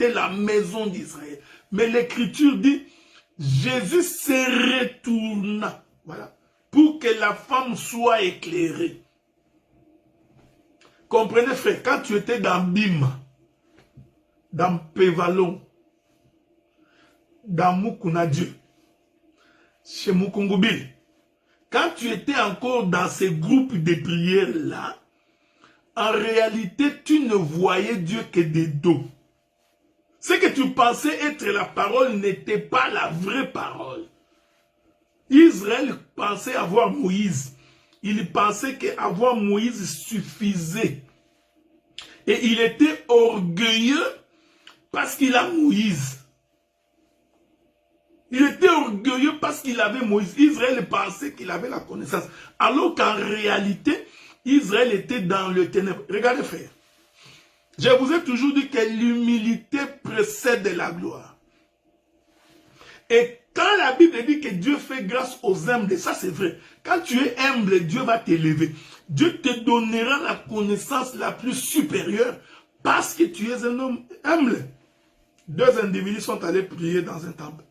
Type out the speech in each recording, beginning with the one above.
quitter la maison d'Israël. Mais l'Écriture dit, Jésus se retourna, voilà, pour que la femme soit éclairée. Comprenez, frère, quand tu étais dans Bima, dans Pévalon, dans Mukunadieu, chez Mukungubil, quand tu étais encore dans ces groupes de prières-là, en réalité, tu ne voyais Dieu que des dos. Ce que tu pensais être la parole n'était pas la vraie parole. Israël pensait avoir Moïse. Il pensait qu'avoir Moïse suffisait. Et il était orgueilleux parce qu'il a Moïse. Il était orgueilleux parce qu'il avait Moïse. Israël pensait qu'il avait la connaissance. Alors qu'en réalité, Israël était dans le ténèbre. Regardez, frère. Je vous ai toujours dit que l'humilité précède la gloire. Et quand la Bible dit que Dieu fait grâce aux humbles, ça c'est vrai. Quand tu es humble, Dieu va t'élever. Dieu te donnera la connaissance la plus supérieure parce que tu es un homme humble. Deux individus sont allés prier dans un temple.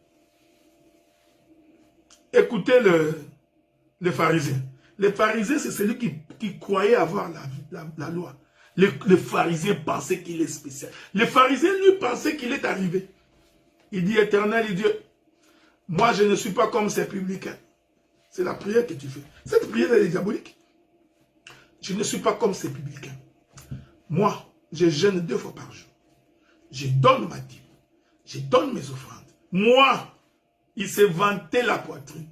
Écoutez le pharisien. Le pharisien, c'est celui qui croyait avoir la loi. Le pharisien pensait qu'il est spécial. Le pharisien, lui, pensait qu'il est arrivé. Il dit, Éternel Dieu, moi, je ne suis pas comme ces publicains. C'est la prière que tu fais. Cette prière, elle est diabolique. Je ne suis pas comme ces publicains. Moi, je jeûne 2 fois par jour. Je donne ma dîme. Je donne mes offrandes. Moi, il s'est vanté la poitrine.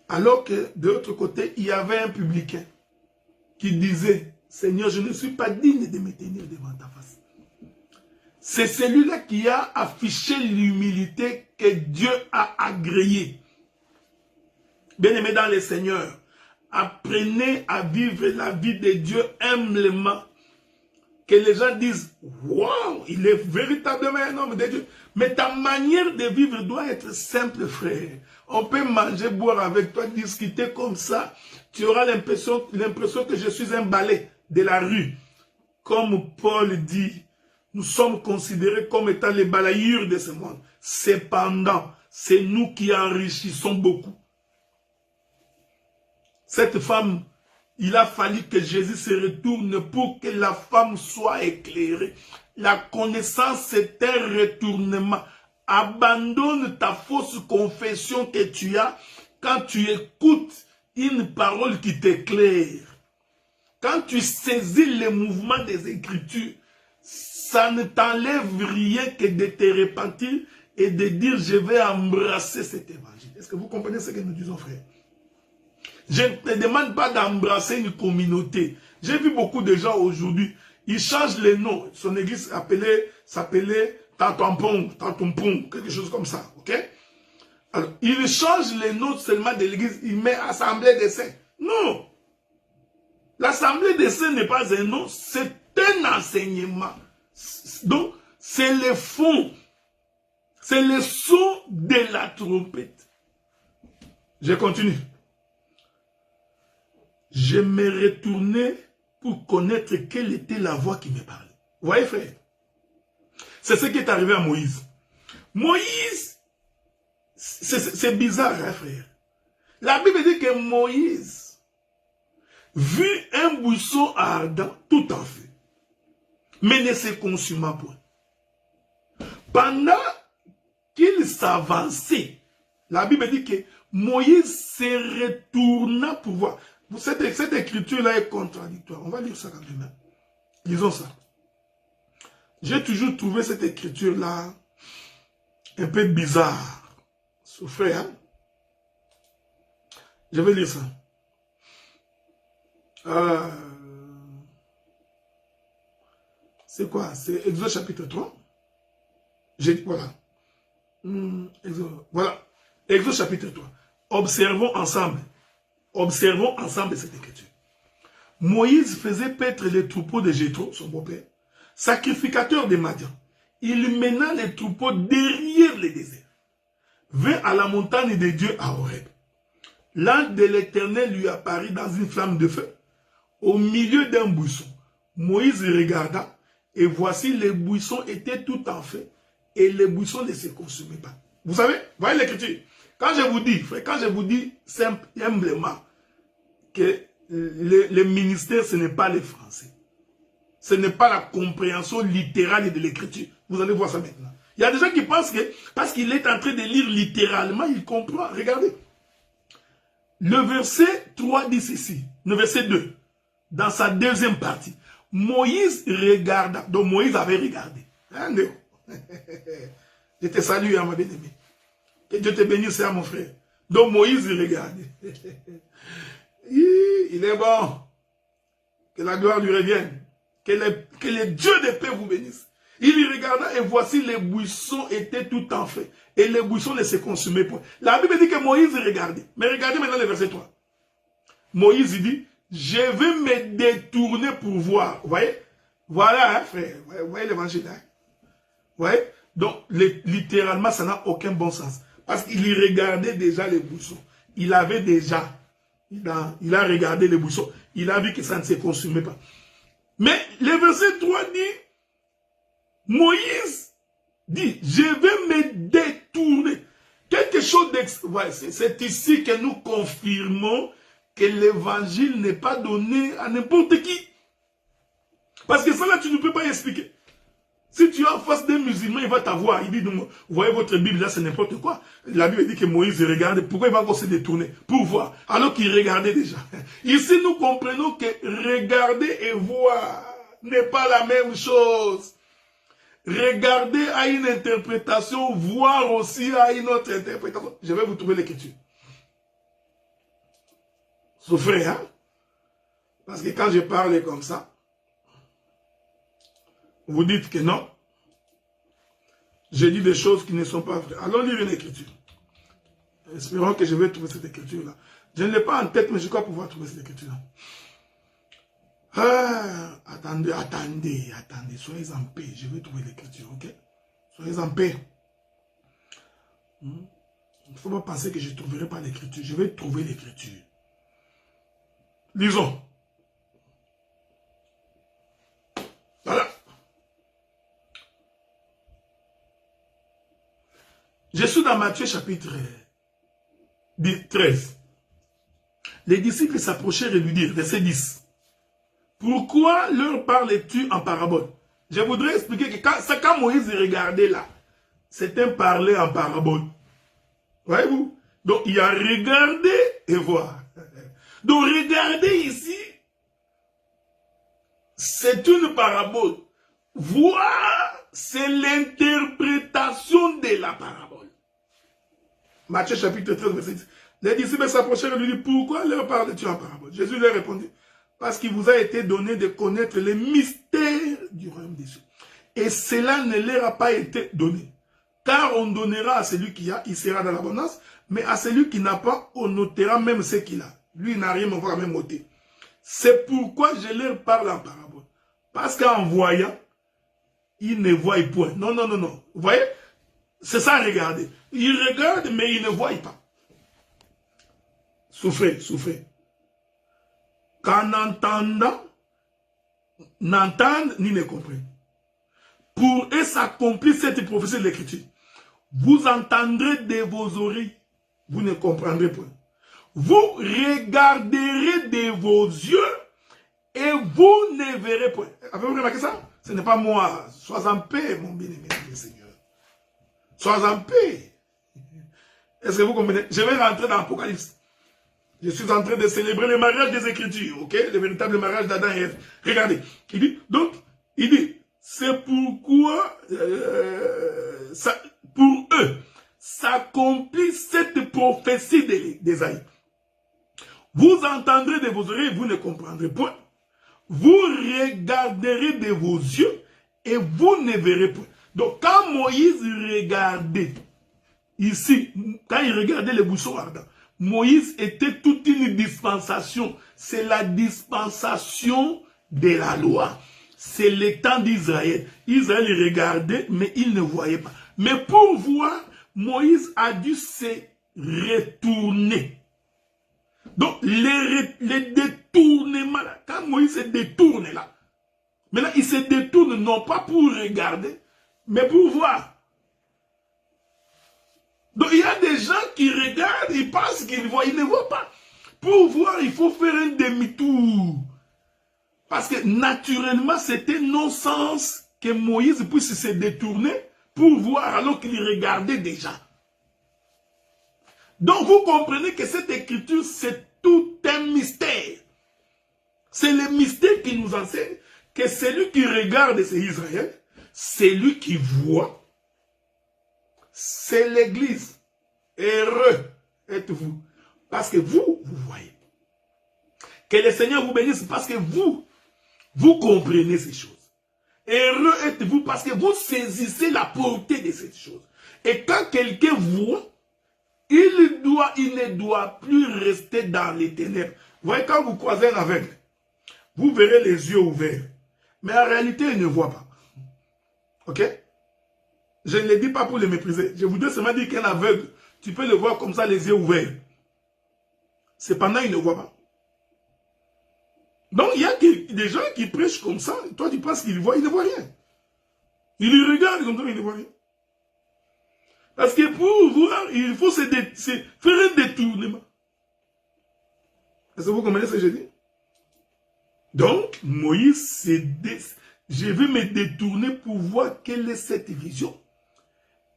Alors que, de l'autre côté, il y avait un publicain qui disait, Seigneur, je ne suis pas digne de me tenir devant ta face. C'est celui-là qui a affiché l'humilité que Dieu a agréée. Bien-aimés dans le Seigneur, apprenez à vivre la vie de Dieu humblement. Que les gens disent, waouh, il est véritablement un homme de Dieu. Mais ta manière de vivre doit être simple, frère. On peut manger, boire avec toi, discuter comme ça. Tu auras l'impression que je suis un balai de la rue. Comme Paul dit, nous sommes considérés comme étant les balayures de ce monde. Cependant, c'est nous qui enrichissons beaucoup. Cette femme, il a fallu que Jésus se retourne pour que la femme soit éclairée. La connaissance, c'est un retournement. Abandonne ta fausse confession que tu as quand tu écoutes une parole qui t'éclaire. Quand tu saisis le mouvement des Écritures, ça ne t'enlève rien que de te repentir et de dire je vais embrasser cet évangile. Est-ce que vous comprenez ce que nous disons, frère? Je ne te demande pas d'embrasser une communauté. J'ai vu beaucoup de gens aujourd'hui, ils changent les noms. Son église s'appelait Tantampon, quelque chose comme ça. Ok? Alors, ils changent les noms seulement de l'église, ils mettent Assemblée des Saints. Non! L'Assemblée des Saints n'est pas un nom, c'est un enseignement. Donc, c'est le fond. C'est le son de la trompette. Je continue. Je me retournais pour connaître quelle était la voix qui me parlait. Vous voyez, frère? C'est ce qui est arrivé à Moïse. Moïse, c'est bizarre, hein, frère. La Bible dit que Moïse vit un buisson ardent tout en feu, mais ne se consuma point. Pendant qu'il s'avançait, la Bible dit que Moïse se retourna pour voir. Cette écriture-là est contradictoire. On va lire ça quand même. Lisons ça. J'ai toujours trouvé cette écriture-là un peu bizarre. Souffrez, hein? Je vais lire ça. C'est quoi? C'est Exode chapitre 3. Voilà. Voilà. Exode chapitre 3. Observons ensemble cette écriture. Moïse faisait paître les troupeaux de Jéthro, son beau-père, sacrificateur de Madian. Il mena les troupeaux derrière le désert, vint à la montagne de Dieu à Horeb. L'ange de l'Éternel lui apparut dans une flamme de feu, au milieu d'un buisson. Moïse regarda, et voici les buissons étaient tout en feu, et les buissons ne se consumaient pas. Vous savez, voyez l'écriture. Quand je vous dis simplement que le ministère, ce n'est pas les Français. Ce n'est pas la compréhension littérale de l'écriture. Vous allez voir ça maintenant. Il y a des gens qui pensent que parce qu'il est en train de lire littéralement, il comprend. Regardez. Le verset 3 dit ceci. Le verset 2. Dans sa deuxième partie. Moïse regarda. Donc Moïse avait regardé. Hein, je te salue, ma bien-aimée. Que Dieu te bénisse, mon frère. Donc Moïse regardait. Il est bon. Que la gloire lui revienne. Que les dieux de paix vous bénissent. Il y regarda et voici les buissons étaient tout en feu. Et les buissons ne se consumaient point. La Bible dit que Moïse regardait. Mais regardez maintenant le verset 3. Moïse dit, je vais me détourner pour voir. Vous voyez? Voilà, hein, frère. Vous voyez l'évangile, hein? Vous voyez? Donc, littéralement, ça n'a aucun bon sens. Parce qu'il y regardait déjà les buissons. Il avait déjà, il a regardé les buissons. Il a vu que ça ne se consumait pas. Mais le verset 3 dit, Moïse dit, je vais me détourner. Quelque chose ouais, c'est ici que nous confirmons que l'évangile n'est pas donné à n'importe qui. Parce que ça là, tu ne peux pas expliquer. Si tu es en face d'un musulman, il va t'avoir. Il dit, vous voyez votre Bible là, c'est n'importe quoi. La Bible dit que Moïse regardait. Pourquoi il va encore se détourner? Pour voir. Alors qu'il regardait déjà. Ici, nous comprenons que regarder et voir n'est pas la même chose. Regarder à une interprétation, voir aussi à une autre interprétation. Je vais vous trouver l'écriture. Souffrez, hein? Parce que quand je parle comme ça, vous dites que non. J'ai dit des choses qui ne sont pas vraies. Allons lire une écriture. Espérons que je vais trouver cette écriture-là. Je ne l'ai pas en tête, mais je crois pouvoir trouver cette écriture-là. Ah, attendez. Soyez en paix. Je vais trouver l'écriture, ok? Soyez en paix. Il ne faut pas penser que je ne trouverai pas l'écriture. Je vais trouver l'écriture. Lisons. Voilà. Je suis dans Matthieu chapitre 13. Les disciples s'approchèrent et lui dirent, verset 10. Pourquoi leur parles-tu en parabole? Je voudrais expliquer que quand Moïse regardait là, c'est un parler en parabole. Voyez-vous? Donc il y a regarder et voir. Donc regarder ici, c'est une parabole. Voir, c'est l'interprétation de la parabole. Matthieu chapitre 13, verset 10. Les disciples s'approchèrent et lui dirent, pourquoi leur parles-tu en parabole? Jésus leur répondit, parce qu'il vous a été donné de connaître les mystères du royaume des cieux. Et cela ne leur a pas été donné. Car on donnera à celui qui a, il sera dans l'abondance, mais à celui qui n'a pas, on ôtera même ce qu'il a. Lui, il n'a rien, mais on va même ôter. C'est pourquoi je leur parle en parabole. Parce qu'en voyant, ils ne voient point. Non. Vous voyez? C'est ça, regardez. Ils regardent, mais ils ne voient pas. Souffrez. Qu'en entendant, n'entendent ni ne comprennent. Pour eux s'accomplit cette prophétie de l'Écriture. Vous entendrez de vos oreilles, vous ne comprendrez point. Vous regarderez de vos yeux et vous ne verrez point. Avez-vous remarqué ça? Ce n'est pas moi. Sois en paix, mon bien-aimé Seigneur. Sois en paix. Est-ce que vous comprenez? Je vais rentrer dans l'Apocalypse. Je suis en train de célébrer le mariage des Écritures, ok? Le véritable mariage d'Adam et Ève. Regardez. Il dit, c'est pourquoi, pour eux, s'accomplit cette prophétie d'Ésaïe. Vous entendrez de vos oreilles, vous ne comprendrez point. Vous regarderez de vos yeux et vous ne verrez point. Donc, quand Moïse regardait, ici, quand il regardait les buissons ardents, Moïse était toute une dispensation. C'est la dispensation de la loi. C'est le temps d'Israël. Israël regardait, mais il ne voyait pas. Mais pour voir, Moïse a dû se retourner. Donc, les détournements là, quand Moïse se détourne là, Maintenant, ils se détournent non pas pour regarder, mais pour voir. Donc, il y a des gens qui regardent, ils pensent qu'ils voient, ils ne voient pas. Pour voir, il faut faire un demi-tour. Parce que naturellement, c'était non-sens que Moïse puisse se détourner pour voir alors qu'il regardait déjà. Donc, vous comprenez que cette écriture, c'est tout un mystère. C'est le mystère qui nous enseigne que celui qui regarde, c'est Israël, celui qui voit, c'est l'Église. Heureux êtes-vous, parce que vous voyez. Que le Seigneur vous bénisse, parce que vous comprenez ces choses. Heureux êtes-vous, parce que vous saisissez la portée de ces choses. Et quand quelqu'un voit, il ne doit plus rester dans les ténèbres. Vous voyez, quand vous croisez un aveugle, vous verrez les yeux ouverts. Mais en réalité, il ne voit pas. Ok? Je ne le dis pas pour le mépriser. Je voudrais seulement dire qu'un aveugle, tu peux le voir comme ça, les yeux ouverts. Cependant, il ne voit pas. Donc, il y a des gens qui prêchent comme ça. Toi, tu penses qu'il voit, il ne voit rien. Il y regarde comme ça, il ne voit rien. Parce que pour voir, il faut faire un détournement. Est-ce que vous comprenez ce que je dis? Donc, Moïse, je vais me détourner pour voir quelle est cette vision.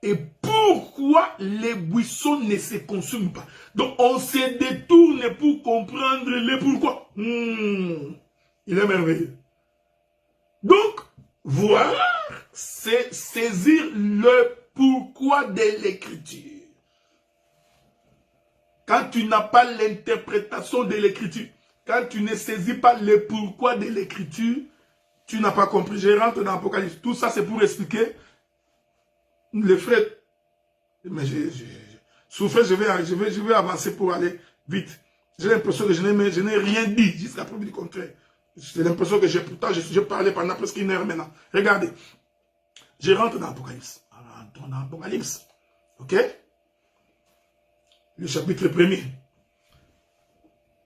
Et pourquoi les buissons ne se consument pas. Donc, on se détourne pour comprendre le pourquoi. Il est merveilleux. Donc, voir, c'est saisir le pourquoi de l'écriture. Quand tu n'as pas l'interprétation de l'écriture, quand tu ne saisis pas le pourquoi de l'écriture, tu n'as pas compris. Je rentre dans l'Apocalypse. Tout ça, c'est pour expliquer les frères. Mais souffrez, je vais avancer pour aller vite. J'ai l'impression que je n'ai rien dit jusqu'à preuve du contraire. J'ai l'impression que pourtant, je parlais pendant presque 1 heure maintenant. Regardez. Je rentre dans l'Apocalypse. Rentrons dans l'Apocalypse. Ok? Le chapitre 1er.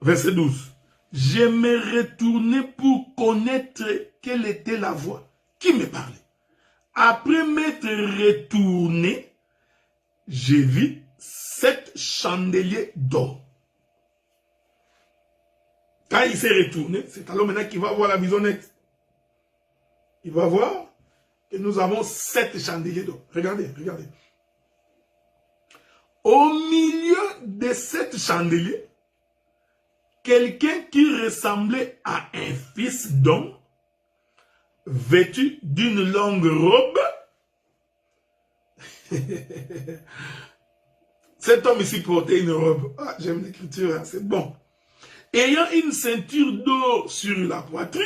Verset 12. Je me retournais pour connaître quelle était la voix qui me parlait. Après m'être retourné, j'ai vu 7 chandeliers d'or. Quand il s'est retourné, c'est alors maintenant qu'il va voir la vision nette. Il va voir que nous avons 7 chandeliers d'or. Regardez, regardez. Au milieu de 7 chandeliers, quelqu'un qui ressemblait à un fils d'homme, vêtu d'une longue robe. Cet homme ici portait une robe. Ah, j'aime l'écriture, hein, c'est bon. Ayant une ceinture d'or sur la poitrine,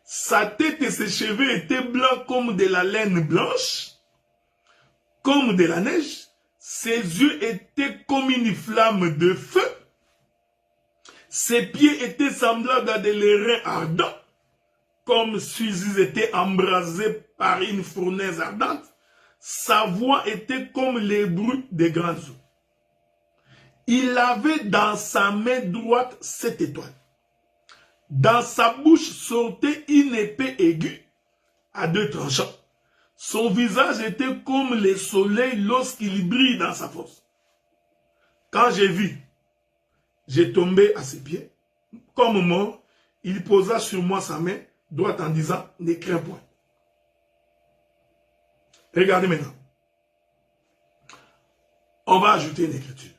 sa tête et ses cheveux étaient blancs comme de la laine blanche, comme de la neige. Ses yeux étaient comme une flamme de feu. Ses pieds étaient semblables à des reins ardents, comme s'ils étaient embrasés par une fournaise ardente. Sa voix était comme les bruits des grands eaux. Il avait dans sa main droite 7 étoiles. Dans sa bouche sortait une épée aiguë à 2 tranchants. Son visage était comme le soleil lorsqu'il brille dans sa force. Quand j'ai vu, j'ai tombé à ses pieds. Comme mort, il posa sur moi sa main droite en disant, ne crains point. Regardez maintenant. On va ajouter une écriture.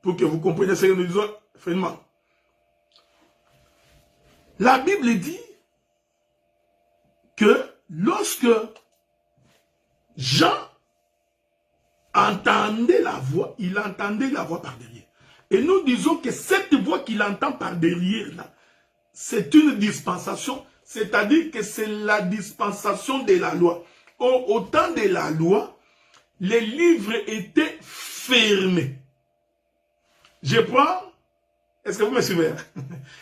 Pour que vous compreniez ce que nous disons finalement. La Bible dit que lorsque Jean entendait la voix, il entendait la voix par derrière. Et nous disons que cette voix qu'il entend par derrière, là, c'est une dispensation, c'est-à-dire que c'est la dispensation de la loi. Au temps de la loi, les livres étaient fermés. Je prends, est-ce que vous me suivez?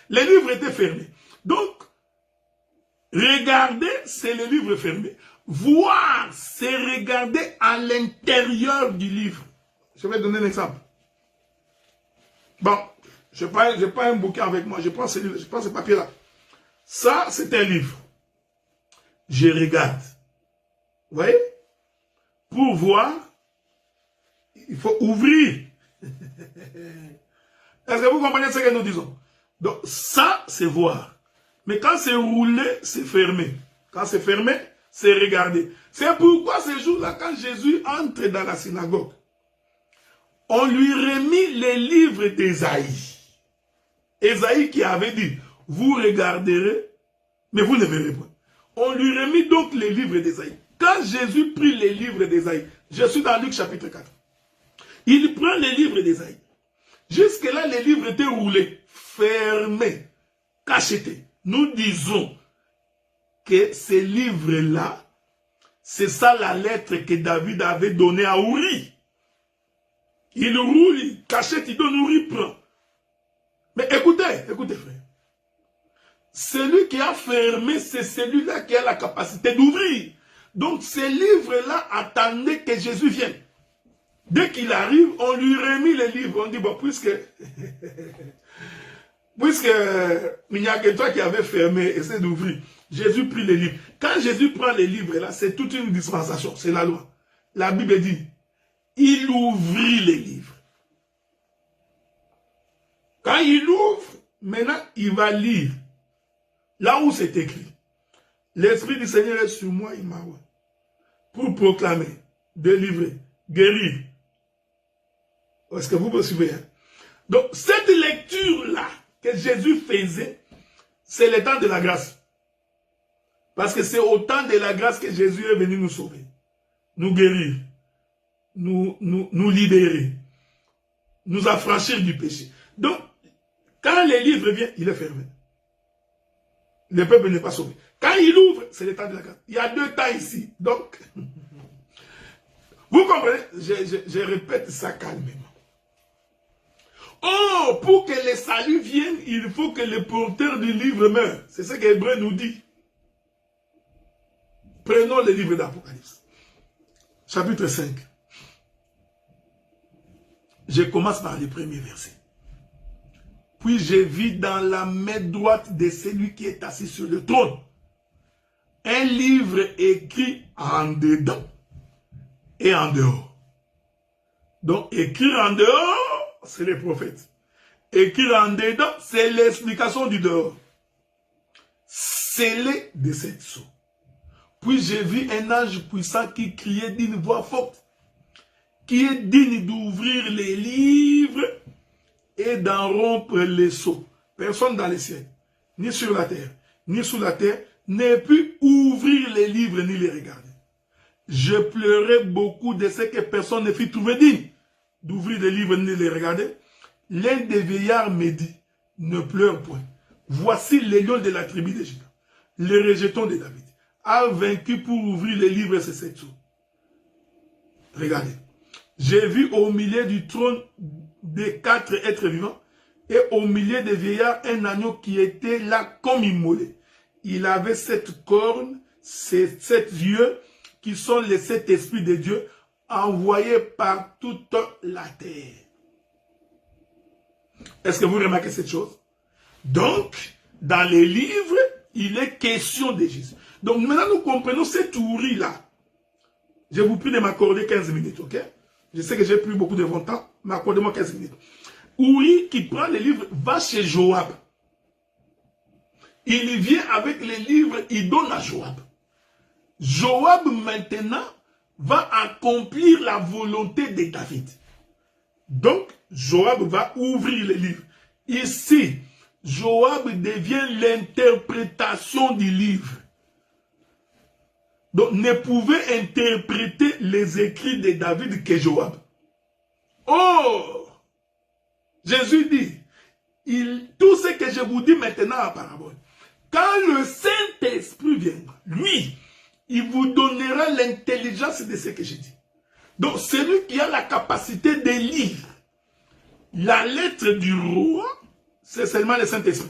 Les livres étaient fermés. Donc, regarder, c'est les livres fermés. Voir, c'est regarder à l'intérieur du livre. Je vais donner un exemple. Bon, je prends un bouquin avec moi, je prends ce papier-là. Ça, c'est un livre. Je regarde. Vous voyez? Pour voir, il faut ouvrir. Est-ce que vous comprenez ce que nous disons? Donc, ça, c'est voir. Mais quand c'est roulé, c'est fermé. Quand c'est fermé, c'est regarder. C'est pourquoi ce jour-là, quand Jésus entre dans la synagogue, on lui remit les livres d'Ésaïe. Ésaïe qui avait dit, vous regarderez, mais vous ne verrez pas. On lui remit donc les livres d'Ésaïe. Quand Jésus prit les livres d'Ésaïe, je suis dans Luc chapitre 4, il prend les livres d'Ésaïe. Jusque-là, les livres étaient roulés, fermés, cachetés. Nous disons que ces livres-là, c'est ça la lettre que David avait donnée à Uri. Il roule, il cachette, il donne, Uri prend. Mais écoutez, écoutez frère. Celui qui a fermé, c'est celui-là qui a la capacité d'ouvrir. Donc ces livres-là attendaient que Jésus vienne. Dès qu'il arrive, on lui remet les livres. On dit, bon, puisque il n'y a que toi qui avais fermé, essaie d'ouvrir. Jésus prit les livres. Quand Jésus prend les livres, là, c'est toute une dispensation. C'est la loi. La Bible dit, il ouvrit les livres. Quand il ouvre, maintenant, il va lire. Là où c'est écrit. L'Esprit du Seigneur est sur moi, il m'a envoyé. Pour proclamer, délivrer, guérir. Est-ce que vous me suivez? Hein? Donc, cette lecture-là que Jésus faisait, c'est le temps de la grâce. Parce que c'est au temps de la grâce que Jésus est venu nous sauver, nous guérir, nous libérer, nous affranchir du péché. Donc, quand les livres viennent, il est fermé. Le peuple n'est pas sauvé. Quand il ouvre, c'est le temps de la grâce. Il y a deux temps ici. Donc, vous comprenez? Je répète ça calmement. Oh, pour que le salut vienne, il faut que le porteur du livre meure. C'est ce qu'Hébreu nous dit. Prenons le livre d'Apocalypse. Chapitre 5. Je commence par les premiers versets. Puis je vis dans la main droite de celui qui est assis sur le trône un livre écrit en dedans et en dehors. Donc, écrire en dehors, c'est les prophètes. Écrire en dedans, c'est l'explication du dehors. Scellé de cette sceaux. Puis j'ai vu un ange puissant qui criait d'une voix forte, qui est digne d'ouvrir les livres et d'en rompre les sceaux. Personne dans les cieux, ni sur la terre, ni sous la terre, n'a pu ouvrir les livres ni les regarder. Je pleurais beaucoup de ce que personne ne fit trouver digne d'ouvrir les livres ni les regarder. L'un des vieillards me dit, ne pleure point. Voici les lions de la tribu de Juda, les rejetons de David, a vaincu pour ouvrir les livres et ses sept sceaux. Regardez. J'ai vu au milieu du trône des quatre êtres vivants et au milieu des vieillards un agneau qui était là comme immolé. Il avait 7 cornes, 7 yeux qui sont les 7 esprits de Dieu envoyés par toute la terre. Est-ce que vous remarquez cette chose? Donc, dans les livres, il est question de Jésus. Donc maintenant nous comprenons cette ouïe-là. Je vous prie de m'accorder 15 minutes, ok? Je sais que j'ai pris beaucoup de votre temps, mais accordez-moi 15 minutes. Ouïe qui prend les livres va chez Joab. Il vient avec les livres, il donne à Joab. Joab maintenant va accomplir la volonté de David. Donc, Joab va ouvrir les livres. Ici, Joab devient l'interprétation du livre. Donc, ne pouvait interpréter les écrits de David que Joab. Oh! Jésus dit, tout ce que je vous dis maintenant à parabole, quand le Saint-Esprit viendra, lui, il vous donnera l'intelligence de ce que je dis. Donc, celui qui a la capacité de lire la lettre du roi, c'est seulement le Saint-Esprit.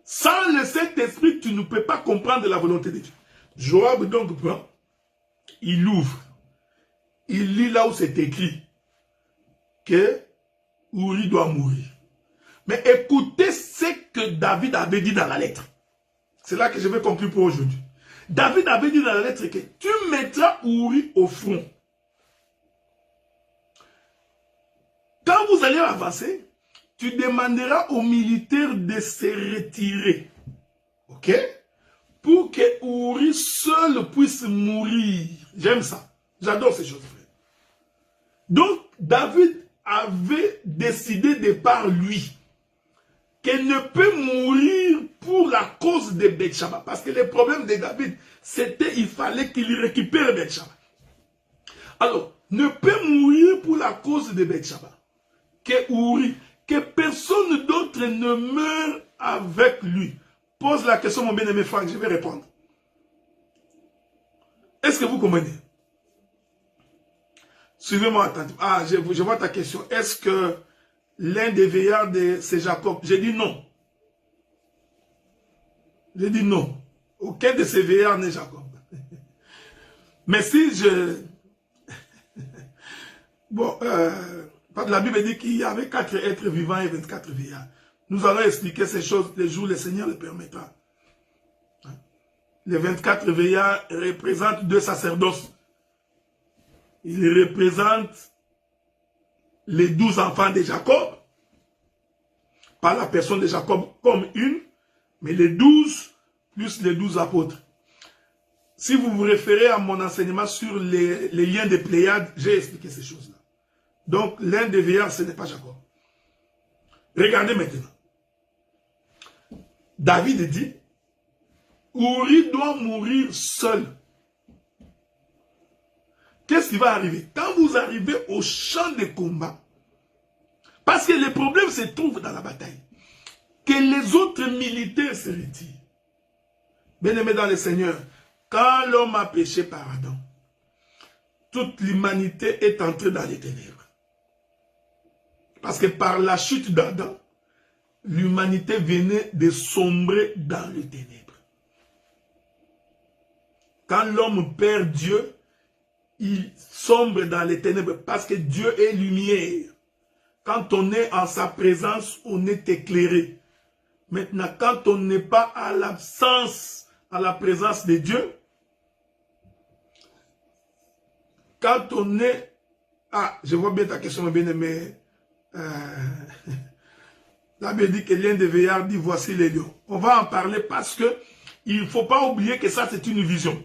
Sans le Saint-Esprit, tu ne peux pas comprendre la volonté de Dieu. Joab donc prend, il ouvre, il lit là où c'est écrit que Uri doit mourir. Mais écoutez ce que David avait dit dans la lettre. C'est là que je vais conclure pour aujourd'hui. David avait dit dans la lettre que tu mettras Uri au front. Quand vous allez avancer, tu demanderas aux militaires de se retirer. Ok? Pour que Uri seul puisse mourir. J'aime ça. J'adore ces choses, frère. Donc, David avait décidé de par lui qu'elle ne peut mourir pour la cause de Bathsheba. Parce que le problème de David, c'était qu'il fallait qu'il récupère Bathsheba. Alors, ne peut mourir pour la cause de Bathsheba. Que Uri, que personne d'autre ne meure avec lui. Pose la question, mon bien-aimé Franck, je vais répondre. Est-ce que vous comprenez? Suivez-moi attentivement. Ah, je vois ta question. Est-ce que l'un des veillards, c'est Jacob? J'ai dit non. J'ai dit non. Aucun de ces veillards n'est Jacob. Mais si je... Bon, la Bible dit qu'il y avait 4 êtres vivants et 24 veillards. Nous allons expliquer ces choses les jours où le Seigneur le permettra. Les 24 veillards représentent 2 sacerdoces. Ils représentent les 12 enfants de Jacob. Pas la personne de Jacob comme une, mais les 12 plus les 12 apôtres. Si vous vous référez à mon enseignement sur les liens des Pléiades, j'ai expliqué ces choses-là. Donc, l'un des veillards, ce n'est pas Jacob. Regardez maintenant. David dit, Uri doit mourir seul. Qu'est-ce qui va arriver? Quand vous arrivez au champ de combat, parce que le problème se trouve dans la bataille, que les autres militaires se retirent. Bien-aimés dans le Seigneur, quand l'homme a péché par Adam, toute l'humanité est entrée dans les ténèbres. Parce que par la chute d'Adam, l'humanité venait de sombrer dans les ténèbres. Quand l'homme perd Dieu, il sombre dans les ténèbres parce que Dieu est lumière. Quand on est en sa présence, on est éclairé. Maintenant, quand on n'est pas à l'absence, à la présence de Dieu, quand on est... Ah, je vois bien ta question, bien-aimé. La Bible dit que l'un des veillards dit, voici les lions. On va en parler parce que il ne faut pas oublier que ça, c'est une vision.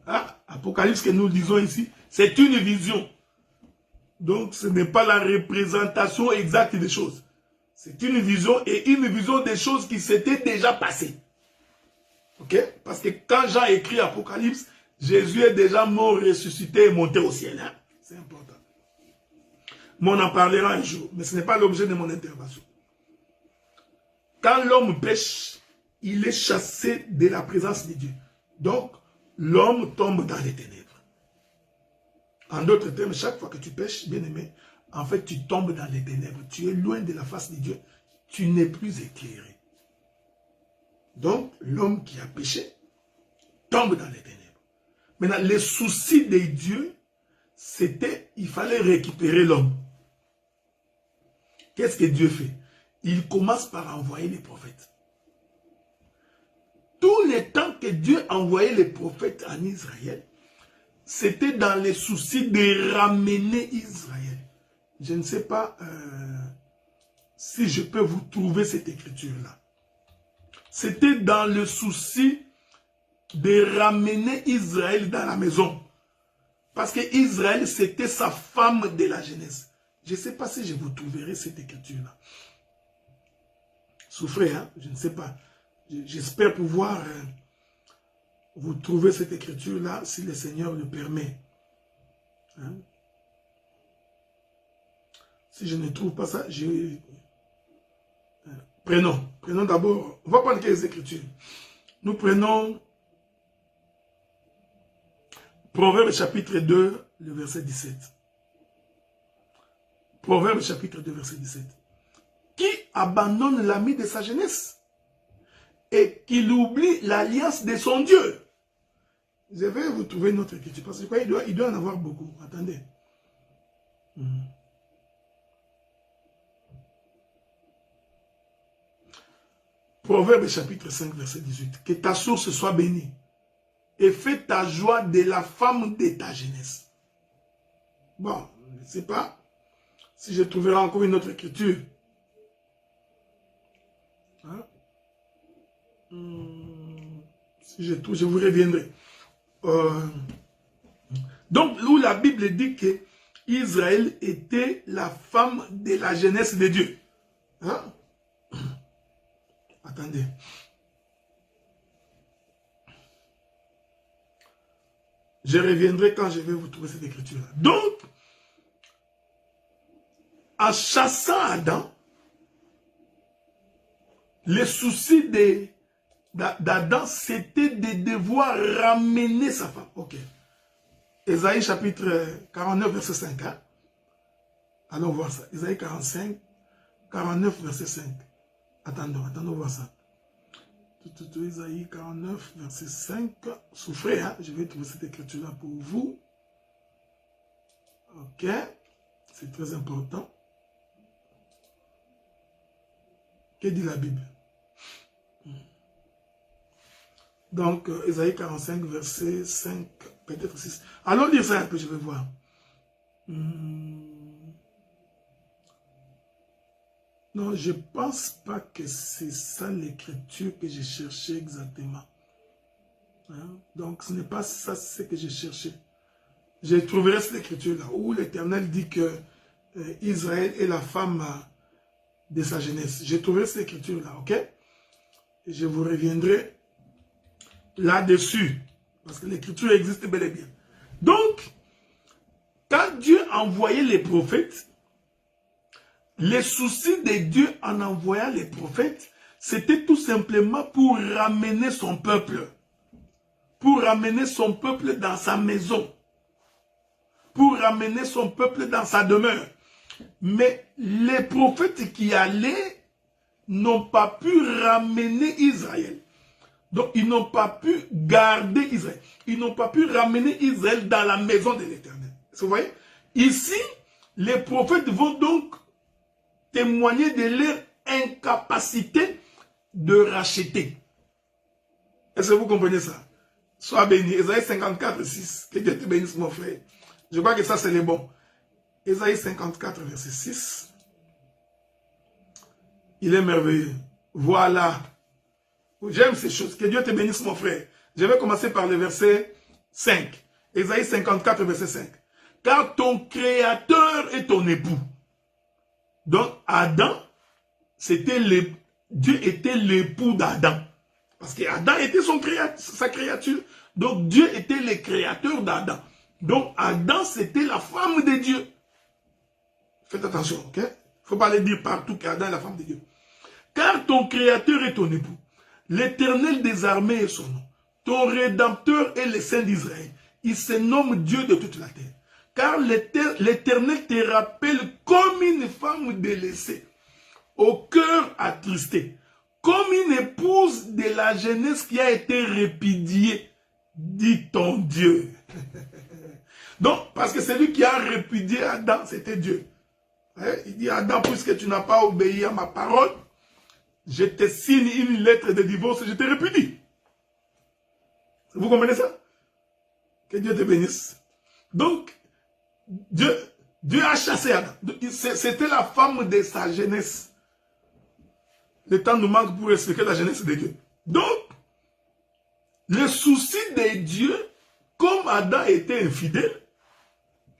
Hein? Apocalypse que nous lisons ici, c'est une vision. Donc, ce n'est pas la représentation exacte des choses. C'est une vision et une vision des choses qui s'étaient déjà passées. Ok? Parce que quand Jean écrit Apocalypse, Jésus est déjà mort, ressuscité et monté au ciel. Hein? C'est important. Mais on en parlera un jour. Mais ce n'est pas l'objet de mon intervention. Quand l'homme pêche, il est chassé de la présence de Dieu. Donc, l'homme tombe dans les ténèbres. En d'autres termes, chaque fois que tu pêches, bien-aimé, en fait, tu tombes dans les ténèbres. Tu es loin de la face de Dieu. Tu n'es plus éclairé. Donc, l'homme qui a péché tombe dans les ténèbres. Maintenant, le souci de Dieu, c'était, il fallait récupérer l'homme. Qu'est-ce que Dieu fait? Il commence par envoyer les prophètes. Tout le temps que Dieu envoyait les prophètes en Israël, c'était dans les soucis de ramener Israël. Je ne sais pas si je peux vous trouver cette écriture-là. C'était dans le souci de ramener Israël dans la maison. Parce que Israël, c'était sa femme de la jeunesse. Je ne sais pas si je vous trouverai cette écriture-là. Souffrez, hein? Je ne sais pas. J'espère pouvoir vous trouver cette écriture-là, si le Seigneur le permet. Hein? Si je ne trouve pas ça, prenons d'abord, on va prendre quelques écritures. Nous prenons Proverbe chapitre 2, le verset 17. Proverbe chapitre 2, verset 17. Qui abandonne l'ami de sa jeunesse et qu'il oublie l'alliance de son Dieu. Je vais vous trouver une autre écriture parce que il doit en avoir beaucoup. Attendez. Proverbe chapitre 5, verset 18. Que ta source soit bénie et fais ta joie de la femme de ta jeunesse. Bon, je ne sais pas si je trouverai encore une autre écriture. Hein? Si je trouve, je vous reviendrai. Donc, où la Bible dit que Israël était la femme de la jeunesse de Dieu. Hein? Attendez. Je reviendrai quand je vais vous trouver cette écriture. Donc, en chassant Adam, le souci d'Adam, c'était de devoir ramener sa femme. Ok. Ésaïe chapitre 49, verset 5. Hein? Allons voir ça. Ésaïe 45, 49, verset 5. Attendons voir ça. Ésaïe 49, verset 5. Souffrez, hein? Je vais trouver cette écriture-là pour vous. Ok. C'est très important. Que dit la Bible? Donc, Ésaïe 45, verset 5, peut-être 6. Allons lire ça un peu, je vais voir. Non, je ne pense pas que c'est ça l'écriture que j'ai cherché exactement. Hein? Donc, ce n'est pas ça ce que j'ai cherché. Je trouverai cette écriture-là, où l'Éternel dit que Israël est la femme de sa jeunesse. Je trouverai cette écriture-là, ok? Et je vous reviendrai là-dessus, parce que l'écriture existe bel et bien. Donc, quand Dieu envoyait les prophètes, les soucis de Dieu en envoyant les prophètes, c'était tout simplement pour ramener son peuple. Pour ramener son peuple dans sa maison. Pour ramener son peuple dans sa demeure. Mais les prophètes qui allaient n'ont pas pu ramener Israël. Donc, ils n'ont pas pu garder Israël. Ils n'ont pas pu ramener Israël dans la maison de l'Éternel. Vous voyez? Ici, les prophètes vont donc témoigner de leur incapacité de racheter. Est-ce que vous comprenez ça? Sois béni. Ésaïe 54, 6. Que Dieu te bénisse, mon frère. Je crois que ça, c'est le bon. Ésaïe 54, verset 6. Il est merveilleux. Voilà. J'aime ces choses. Que Dieu te bénisse, mon frère. Je vais commencer par le verset 5. Ésaïe 54, verset 5. Car ton créateur est ton époux. Donc, Adam, Dieu était l'époux d'Adam. Parce qu'Adam était sa créature. Donc, Dieu était le créateur d'Adam. Donc, Adam, c'était la femme de Dieu. Faites attention, ok? Il ne faut pas le dire partout qu'Adam est la femme de Dieu. Car ton créateur est ton époux. L'Éternel des armées est son nom. Ton rédempteur est le Saint d'Israël. Il se nomme Dieu de toute la terre. Car l'Éternel te rappelle comme une femme délaissée, au cœur attristé, comme une épouse de la jeunesse qui a été répudiée, dit ton Dieu. Donc, parce que celui qui a répudié Adam, c'était Dieu. Il dit, Adam, puisque tu n'as pas obéi à ma parole, je te signe une lettre de divorce et je te répudie. Vous comprenez ça? Que Dieu te bénisse. Donc, Dieu a chassé Adam. C'était la femme de sa jeunesse. Le temps nous manque pour expliquer la jeunesse de Dieu. Donc, le souci de Dieu, comme Adam était infidèle,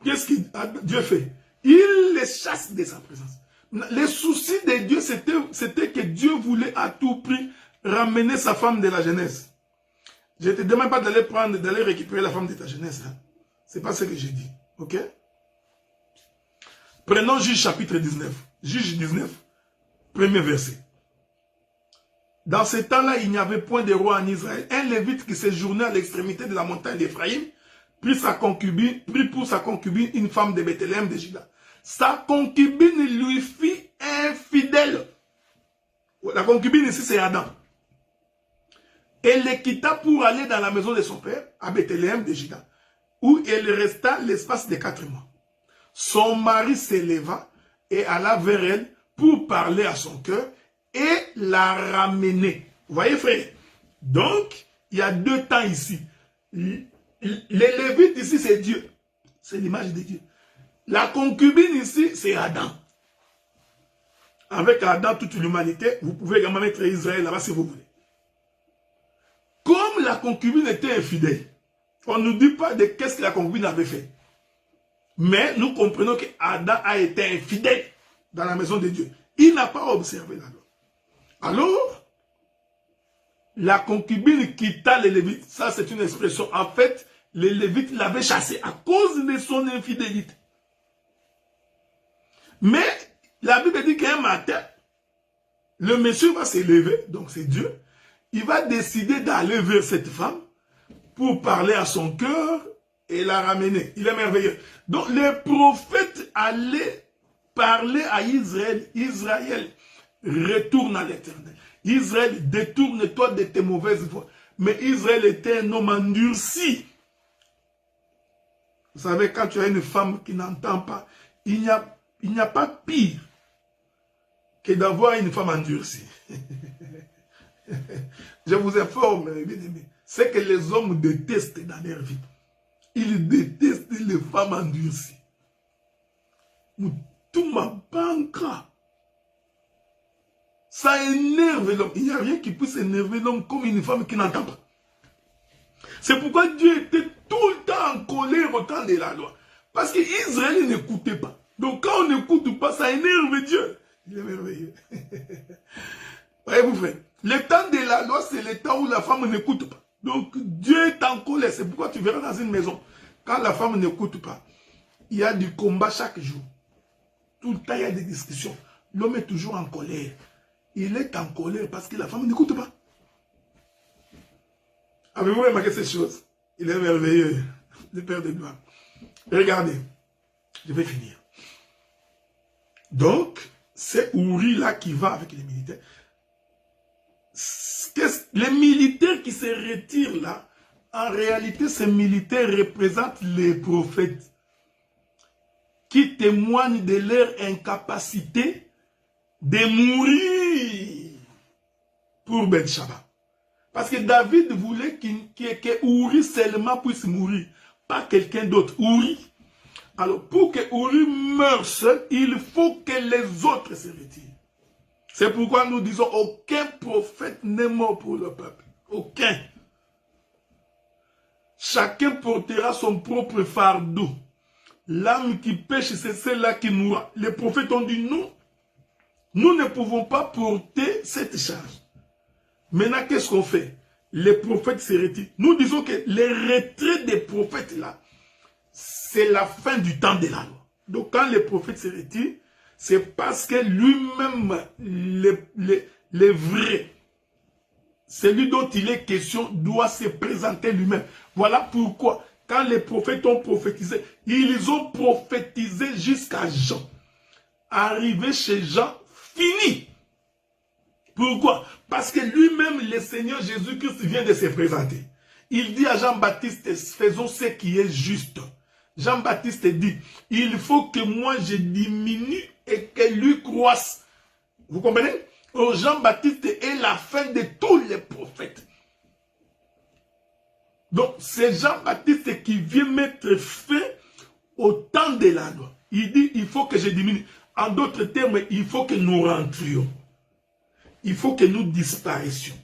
qu'est-ce que Dieu fait? Il les chasse de sa présence. Le souci de Dieu, c'était que Dieu voulait à tout prix ramener sa femme de la jeunesse. Je ne te demande pas d'aller récupérer la femme de ta jeunesse. Hein. Ce n'est pas ce que j'ai dit. Ok? Prenons Juge chapitre 19. Juge 19, premier verset. Dans ce temps-là, il n'y avait point de roi en Israël. Un lévite qui séjournait à l'extrémité de la montagne d'Éphraïm prit pour sa concubine une femme de Bethléem de Juda. Sa concubine lui fit infidèle. La concubine ici, c'est Adam. Elle le quitta pour aller dans la maison de son père, à Bethléem de Juda, où elle resta l'espace de 4 mois. Son mari s'éleva et alla vers elle pour parler à son cœur, et l'a ramené. Vous voyez, frère? Donc, il y a deux temps ici. Les Lévites ici, c'est Dieu. C'est l'image de Dieu. La concubine ici, c'est Adam. Avec Adam, toute l'humanité, vous pouvez également mettre Israël là-bas si vous voulez. Comme la concubine était infidèle, on ne nous dit pas de qu'est-ce que la concubine avait fait. Mais nous comprenons qu'Adam a été infidèle dans la maison de Dieu. Il n'a pas observé la loi. Alors, la concubine quitta les Lévites. Ça, c'est une expression. En fait, les Lévites l'avaient chassé à cause de son infidélité. Mais la Bible dit qu'un matin, le monsieur va s'élever, donc c'est Dieu. Il va décider d'aller vers cette femme pour parler à son cœur et la ramener. Il est merveilleux. Donc, les prophètes allaient parler à Israël. Israël, retourne à l'Éternel. Israël, détourne-toi de tes mauvaises voies. Mais Israël était un homme endurci. Vous savez, quand tu as une femme qui n'entend pas, il n'y a pas pire que d'avoir une femme endurcie. Je vous informe, bien aimé, c'est que les hommes détestent dans leur vie. Ils détestent les femmes endurcies. Tout ma banque. Ça énerve l'homme. Il n'y a rien qui puisse énerver l'homme comme une femme qui n'entend pas. C'est pourquoi Dieu était tout le temps en colère au temps de la loi. Parce qu'Israël n'écoutait pas. Donc quand on n'écoute pas, ça énerve Dieu. Il est merveilleux. Voyez-vous, frère, le temps de la loi, c'est le temps où la femme n'écoute pas. Donc Dieu est en colère. C'est pourquoi tu verras dans une maison, quand la femme n'écoute pas, il y a du combat chaque jour. Tout le temps, il y a des discussions. L'homme est toujours en colère. Il est en colère parce que la femme n'écoute pas. Avez-vous remarqué ces choses? Il est merveilleux, le Père de gloire. Regardez, je vais finir. Donc, c'est Uri là qui va avec les militaires. Les militaires qui se retirent là, en réalité, ces militaires représentent les prophètes qui témoignent de leur incapacité de mourir pour Bathsheba. Parce que David voulait que Uri seulement puisse mourir, pas quelqu'un d'autre. Uri. Alors, pour que Uri meure seul, il faut que les autres se retirent. C'est pourquoi nous disons, aucun prophète n'est mort pour le peuple. Aucun. Chacun portera son propre fardeau. L'âme qui pêche, c'est celle-là qui mourra. Les prophètes ont dit non. Nous ne pouvons pas porter cette charge. Maintenant, qu'est-ce qu'on fait? Les prophètes se retirent. Nous disons que les retraits des prophètes là, c'est la fin du temps de la loi. Donc quand les prophètes se retirent, c'est parce que lui-même, les vrais, celui dont il est question, doit se présenter lui-même. Voilà pourquoi, quand les prophètes ont prophétisé, ils ont prophétisé jusqu'à Jean. Arrivé chez Jean, fini. Pourquoi? Parce que lui-même, le Seigneur Jésus-Christ vient de se présenter. Il dit à Jean-Baptiste, faisons ce qui est juste. Jean-Baptiste dit, il faut que moi je diminue et que lui croisse. Vous comprenez? Jean-Baptiste est la fin de tous les prophètes. Donc c'est Jean-Baptiste qui vient mettre fin au temps de la loi. Il dit, il faut que je diminue. En d'autres termes, il faut que nous rentrions. Il faut que nous disparaissions.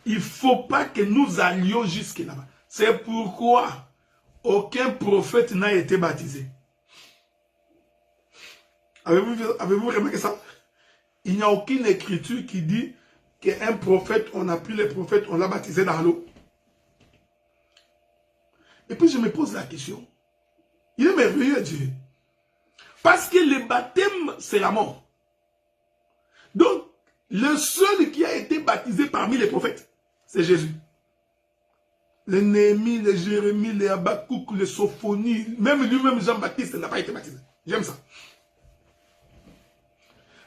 Il ne faut pas que nous allions jusque là-bas. C'est pourquoi aucun prophète n'a été baptisé. Avez-vous remarqué ça? Il n'y a aucune écriture qui dit qu'un prophète, on a pris les prophètes, on l'a baptisé dans l'eau. Et puis je me pose la question. Il est merveilleux Dieu. Parce que le baptême, c'est la mort. Donc, le seul qui a été baptisé parmi les prophètes, c'est Jésus. Les Néhémie, les Jérémie, les Habakkuk, les Sophonie, même lui-même Jean-Baptiste n'a pas été baptisé. J'aime ça.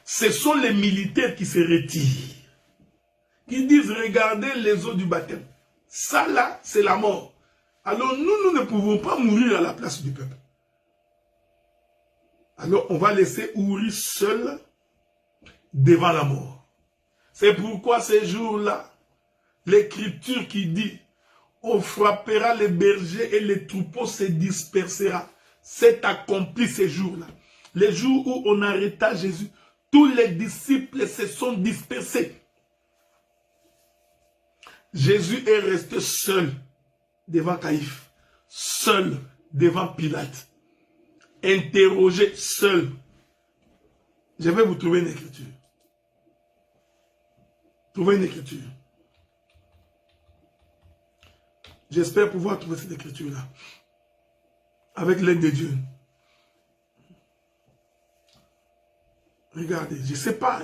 Ce sont les militaires qui se retirent. Qui disent, regardez les eaux du baptême. Ça là, c'est la mort. Alors nous ne pouvons pas mourir à la place du peuple. Alors on va laisser Uri seul devant la mort. C'est pourquoi ces jours-là, l'écriture qui dit, on frappera les bergers et les troupeaux se dispersera. C'est accompli ces jours-là. Les jours où on arrêta Jésus, tous les disciples se sont dispersés. Jésus est resté seul devant Caïphe, seul devant Pilate, interrogé seul. Je vais vous trouver une écriture. Trouvez une écriture. J'espère pouvoir trouver cette écriture-là. Avec l'aide de Dieu. Regardez, je ne sais pas.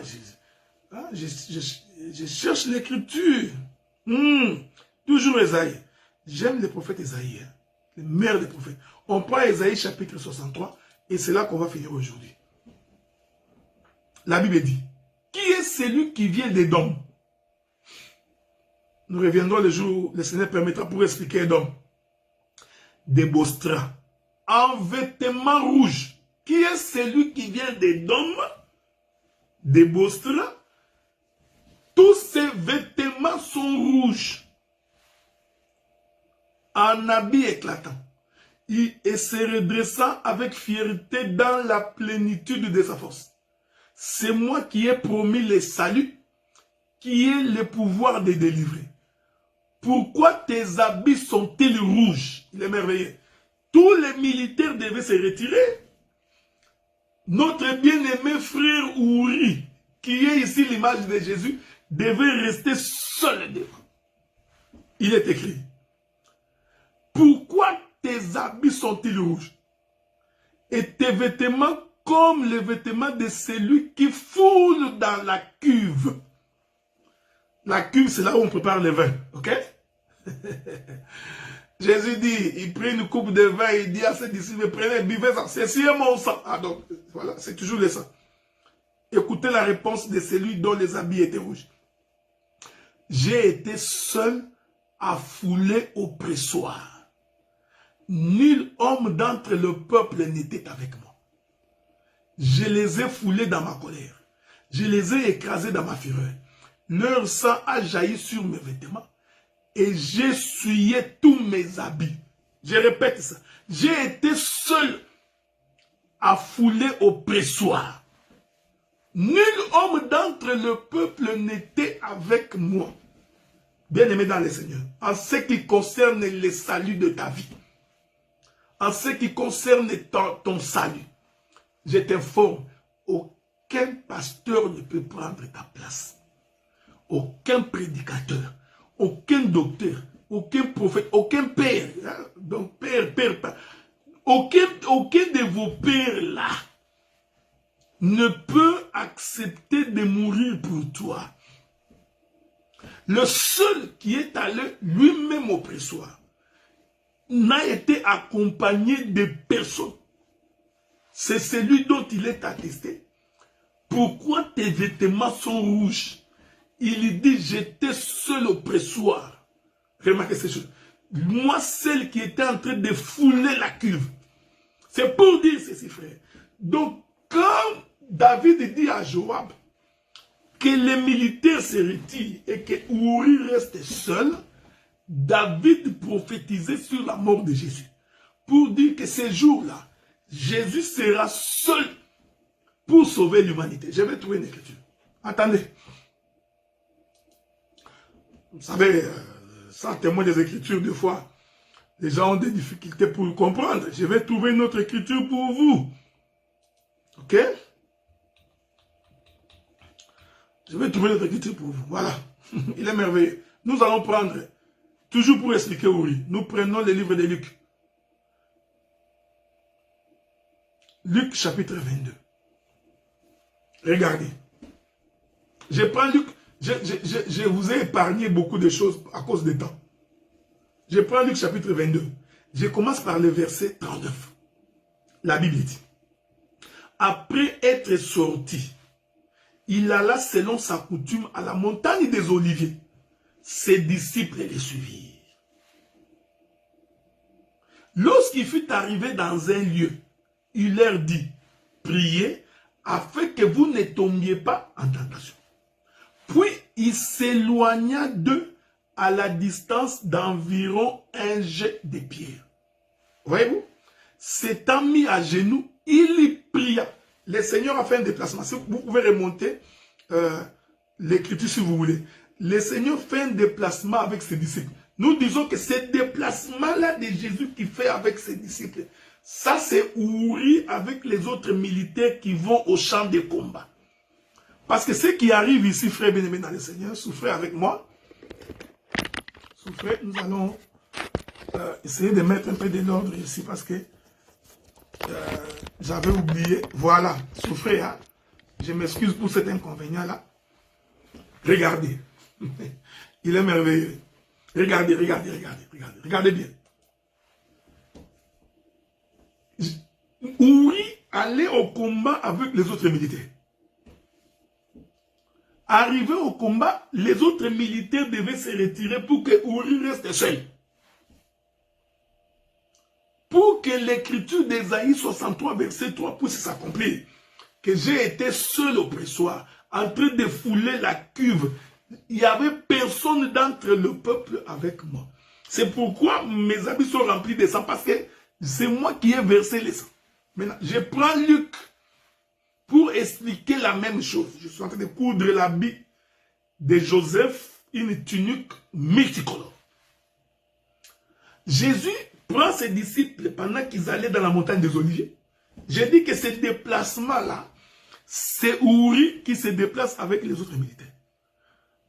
Je cherche l'écriture. Toujours Esaïe. J'aime les prophètes Esaïe. Les meilleurs des prophètes. On prend Esaïe chapitre 63 et c'est là qu'on va finir aujourd'hui. La Bible dit, qui est celui qui vient d'Édom? Nous reviendrons le jour où le Seigneur permettra pour expliquer Édom. Des Bostra, en vêtements rouges. Qui est celui qui vient d'Édom? Des Bostra. Tous ces vêtements sont rouges. En habit éclatant. Et se redressant avec fierté dans la plénitude de sa force. C'est moi qui ai promis le salut, qui ai le pouvoir de délivrer. Pourquoi tes habits sont-ils rouges? Il est merveilleux. Tous les militaires devaient se retirer. Notre bien-aimé frère Ouri, qui est ici l'image de Jésus, devait rester seul devant. Il est écrit. Pourquoi tes habits sont-ils rouges? Et tes vêtements comme les vêtements de celui qui foule dans la cuve. La cuve, c'est là où on prépare le vin. Ok? Jésus dit, il prit une coupe de vin et il dit à ses disciples, prenez, buvez ça. Ceci est mon sang. Ah donc, voilà, c'est toujours le sang. Écoutez la réponse de celui dont les habits étaient rouges. J'ai été seul à fouler au pressoir. Nul homme d'entre le peuple n'était avec moi. Je les ai foulés dans ma colère. Je les ai écrasés dans ma fureur. Leur sang a jailli sur mes vêtements et j'ai essuyé tous mes habits. Je répète ça. J'ai été seul à fouler au pressoir. Nul homme d'entre le peuple n'était avec moi. Bien-aimé dans le Seigneur, en ce qui concerne le salut de ta vie, en ce qui concerne ton salut, je t'informe, aucun pasteur ne peut prendre ta place. Aucun prédicateur, aucun docteur, aucun prophète, aucun père. Hein? Donc père, aucun de vos pères là ne peut accepter de mourir pour toi. Le seul qui est allé lui-même au pressoir n'a été accompagné de personne. C'est celui dont il est attesté. Pourquoi tes vêtements sont rouges? Il dit, j'étais seul au pressoir. Remarquez ces choses. Moi, celle qui était en train de fouler la cuve. C'est pour dire ceci, frère. Donc, quand David dit à Joab que les militaires se retirent et que Ouri reste seul, David prophétisait sur la mort de Jésus. Pour dire que ces jours-là, Jésus sera seul pour sauver l'humanité. Je vais trouver une écriture. Attendez. Vous savez, sans témoin des écritures, des fois, les gens ont des difficultés pour comprendre. Je vais trouver une autre écriture pour vous. Ok? Je vais trouver une autre écriture pour vous. Voilà. Il est merveilleux. Nous allons prendre, toujours pour expliquer Ouri, nous prenons le livre de Luc. Luc chapitre 22. Regardez. Je prends Luc. Je vous ai épargné beaucoup de choses à cause du temps. Je prends Luc chapitre 22. Je commence par le verset 39. La Bible dit. Après être sorti, il alla selon sa coutume à la montagne des Oliviers. Ses disciples les suivirent. Lorsqu'il fut arrivé dans un lieu, il leur dit, priez afin que vous ne tombiez pas en tentation. Puis il s'éloigna d'eux à la distance d'environ un jet de pierre. Voyez-vous? S'étant mis à genoux, il y pria. Le Seigneur a fait un déplacement. Si vous pouvez remonter l'écriture si vous voulez. Le Seigneur fait un déplacement avec ses disciples. Nous disons que ce déplacement-là de Jésus qu'il fait avec ses disciples, ça c'est Uri avec les autres militaires qui vont au champ de combat. Parce que ceux qui arrivent ici, frères bien-aimés dans le Seigneur, souffrez avec moi. Souffrez, nous allons essayer de mettre un peu de l'ordre ici parce que j'avais oublié. Voilà, souffrez. Hein? Je m'excuse pour cet inconvénient-là. Regardez. Il est merveilleux. Regardez, regardez, regardez, regardez. Regardez bien. Uri allait au combat avec les autres militaires. Arrivé au combat, les autres militaires devaient se retirer pour que Uri reste seul. Pour que l'écriture d'Ésaïe 63, verset 3 puisse s'accomplir. Que j'ai été seul au pressoir, en train de fouler la cuve. Il n'y avait personne d'entre le peuple avec moi. C'est pourquoi mes habits sont remplis de sang, parce que c'est moi qui ai versé le sang. Maintenant, je prends Luc pour expliquer la même chose. Je suis en train de coudre l'habit de Joseph, une tunique multicolore. Jésus prend ses disciples pendant qu'ils allaient dans la montagne des Oliviers. J'ai dit que ce déplacement-là, c'est Uri qui se déplace avec les autres militaires.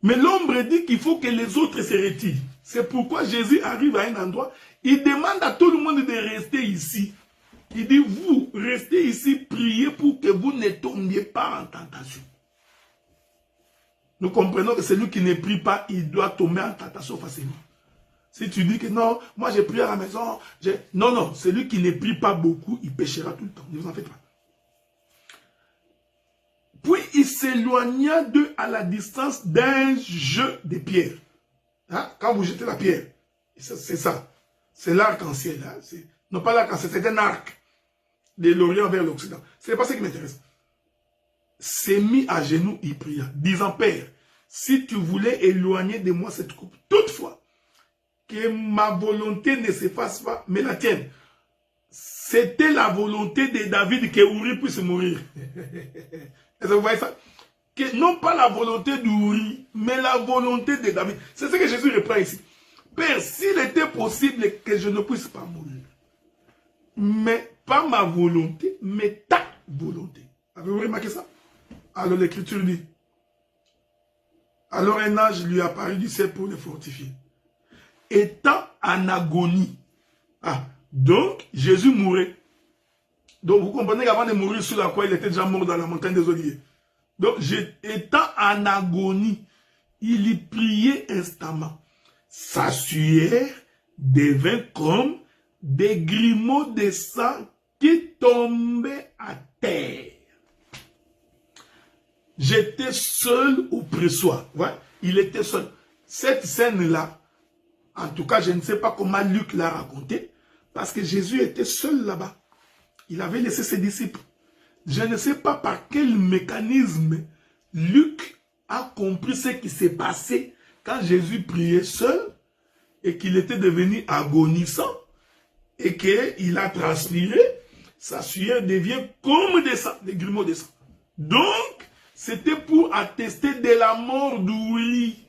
Mais l'ombre dit qu'il faut que les autres se retirent. C'est pourquoi Jésus arrive à un endroit, il demande à tout le monde de rester ici. Il dit, vous, restez ici, priez pour que vous ne tombiez pas en tentation. Nous comprenons que celui qui ne prie pas, il doit tomber en tentation facilement. Si tu dis que non, moi j'ai prié à la maison, non, non, celui qui ne prie pas beaucoup, il péchera tout le temps. Ne vous en faites pas. Puis il s'éloigna d'eux à la distance d'un jet de pierre. Hein? Quand vous jetez la pierre, c'est ça. C'est l'arc-en-ciel. Hein? Non pas l'arc-en-ciel, c'est un arc de l'Orient vers l'Occident. Ce n'est pas ce qui m'intéresse. S'est mis à genoux, il pria, disant, Père, si tu voulais éloigner de moi cette coupe, toutefois, que ma volonté ne se fasse pas, mais la tienne. C'était la volonté de David que Uri puisse mourir. Est-ce que vous voyez ça? Que non pas la volonté d'Uri, mais la volonté de David. C'est ce que Jésus reprend ici. Père, s'il était possible que je ne puisse pas mourir, mais pas ma volonté, mais ta volonté. Avez-vous remarqué ça? Alors l'écriture dit, alors un ange lui apparut du ciel pour le fortifier. Étant en agonie. Ah, donc Jésus mourait. Donc vous comprenez qu'avant de mourir sur la croix, il était déjà mort dans la montagne des Oliviers. Donc étant en agonie, il y priait instamment. Sa sueur devint comme des grumeaux de sang qui tombaient à terre. J'étais seul au pressoir. Ouais, il était seul. Cette scène-là, en tout cas, je ne sais pas comment Luc l'a raconté, parce que Jésus était seul là-bas. Il avait laissé ses disciples. Je ne sais pas par quel mécanisme Luc a compris ce qui s'est passé quand Jésus priait seul et qu'il était devenu agonisant et qu'il a transpiré, sa sueur devient comme des sang, des grumeaux de sang. Donc, c'était pour attester de la mort d'Uri.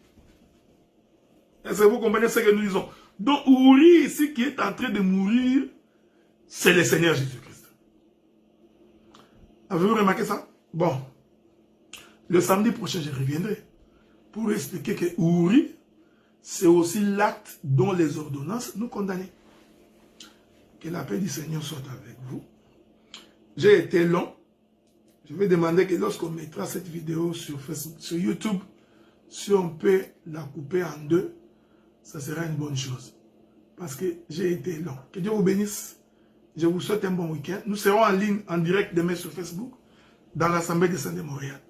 Est-ce que vous comprenez ce que nous disons? Donc, Uri ici qui est en train de mourir, c'est le Seigneur Jésus-Christ. Avez-vous remarqué ça? Bon. Le samedi prochain, je reviendrai pour expliquer que Uri, c'est aussi l'acte dont les ordonnances nous condamnaient. Que la paix du Seigneur soit avec vous. J'ai été long. Je vais demander que lorsqu'on mettra cette vidéo sur Facebook, sur YouTube, si on peut la couper en deux, ça sera une bonne chose. Parce que j'ai été long. Que Dieu vous bénisse. Je vous souhaite un bon week-end. Nous serons en ligne, en direct demain sur Facebook, dans l'Assemblée des Saints de Montréal.